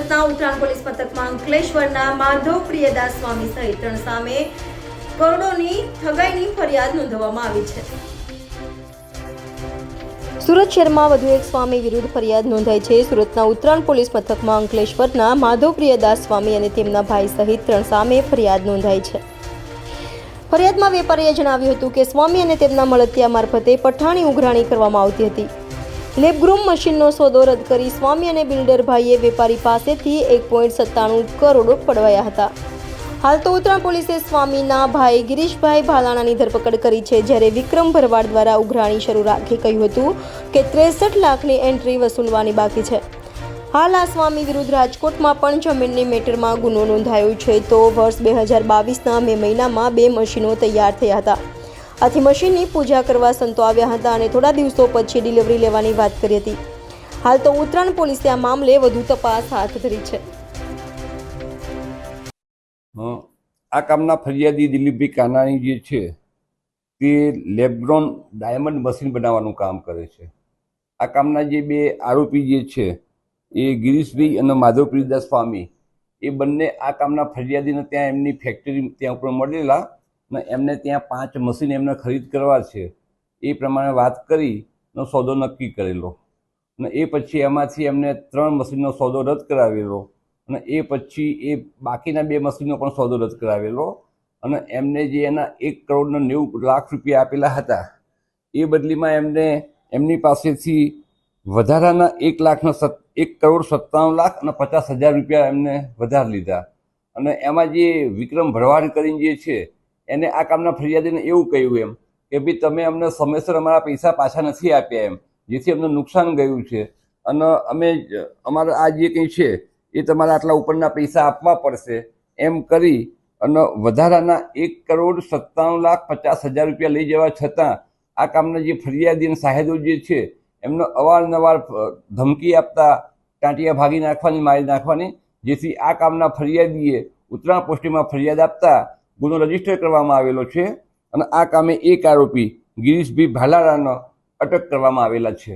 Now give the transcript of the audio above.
સુરતના ઉત્તરાયણ પોલીસ મથકમાં અંકલેશ્વરના માધવ પ્રિયદાસ સ્વામી સહિત 3 સામે કરોડોની ઠગાઈની ફરિયાદ નોંધવામાં આવી છે। સુરત શહેરમાં વધુ એક સ્વામી વિરુદ્ધ ફરિયાદ નોંધાઈ છે। સુરતના ઉત્તરાયણ પોલીસ મથકમાં અંકલેશ્વરના માધવ પ્રિયદાસ સ્વામી અને તેમના ભાઈ સહિત 3 સામે ફરિયાદ નોંધાઈ છે। ફરિયાદમાં વેપારીએ જણાવ્યું હતું કે સ્વામી અને તેમના મળતિયા મારફતે પઠાણી ઉઘરાણી કરવામાં આવતી હતી। લેબગ્રૂમ મશીનનો સોદો રદ કરી સ્વામી અને બિલ્ડર ભાઈએ વેપારી પાસેથી 1.97 કરોડ પડવાયા હતા। હાલ તો ઉત્તરાયણ પોલીસે સ્વામીના ભાઈ ગિરીશભાઈ ભાલાણાની ધરપકડ કરી છે, જ્યારે વિક્રમ ભરવાડ દ્વારા ઉઘરાણી શરૂ રાખી કહ્યું હતું કે 63 લાખની એન્ટ્રી વસૂલવાની બાકી છે। હાલ આ સ્વામી વિરુદ્ધ રાજકોટમાં પણ જમીનની મેટરમાં ગુનો નોંધાયો છે। તો વર્ષ 2022ના મે મહિનામાં 2 મશીનો તૈયાર થયા હતા। આથી મશીનની પૂજા કરવા સંતો આવ્યા હતા અને થોડા દિવસો પછી ડિલિવરી લેવાની વાત કરી હતી। હાલ તો ઉત્તરાયણ પોલીસે આ મામલે વધુ તપાસ હાથ ધરી છે। આ કામના ફરિયાદી દિલીપભાઈ કાનાણી જે છે તે લેબ્રોન ડાયમંડ મશીન બનાવવાનું કામ કરે છે। આ કામના જે 2 આરોપી જે છે એ ગિરીશભાઈ અને માધવ પ્રિયદાસ સ્વામી એ બંને આ કામના ફરિયાદીને ત્યાં એમની ફેક્ટરી ત્યાં ઉપર મળેલા અને એમને ત્યાં 5 મશીન એમને ખરીદ કરવા છે એ પ્રમાણે વાત કરીને સોદો નક્કી કરેલો અને એ પછી એમાંથી એમને 3 મશીનનો સોદો રદ કરાવેલો અને એ પછી એ બાકીના 2 મશીનનો પણ સોદો રદ કરાવેલો અને એમને જે એના 1,90,00,000 રૂપિયા આપેલા હતા એ બદલીમાં એમને એમની પાસેથી વધારાના 1,97,50,000 રૂપિયા એમને વધારે લીધા અને એમાં જે વિક્રમ ભરવાડ કરીને જે છે એને આ કામના ફરિયાદીને એવું કહ્યું એમ કે ભાઈ તમે અમને સમયસર અમારા પૈસા પાછા નથી આપ્યા એમ, જેથી અમને નુકસાન ગયું છે અને અમે અમારા આ જે કંઈ છે એ તમારા આટલા ઉપરના પૈસા આપવા પડશે એમ કરી અને વધારાના 1,97,50,000 રૂપિયા લઈ જવા છતાં આ કામના જે ફરિયાદી અને સાહેદો જે છે એમને અવારનવાર ધમકી આપતા ટાંટિયા ભાગી નાખવાની, મારી નાખવાની, જેથી આ કામના ફરિયાદીએ ઉત્તરાયણ પોસ્ટીમાં ફરિયાદ આપતા ગુનો રજીસ્ટર કરવામાં આવેલો છે અને આ કામે એક આરોપી ગિરીશભાઈ ભાલારાનો અટક કરવામાં આવેલા છે।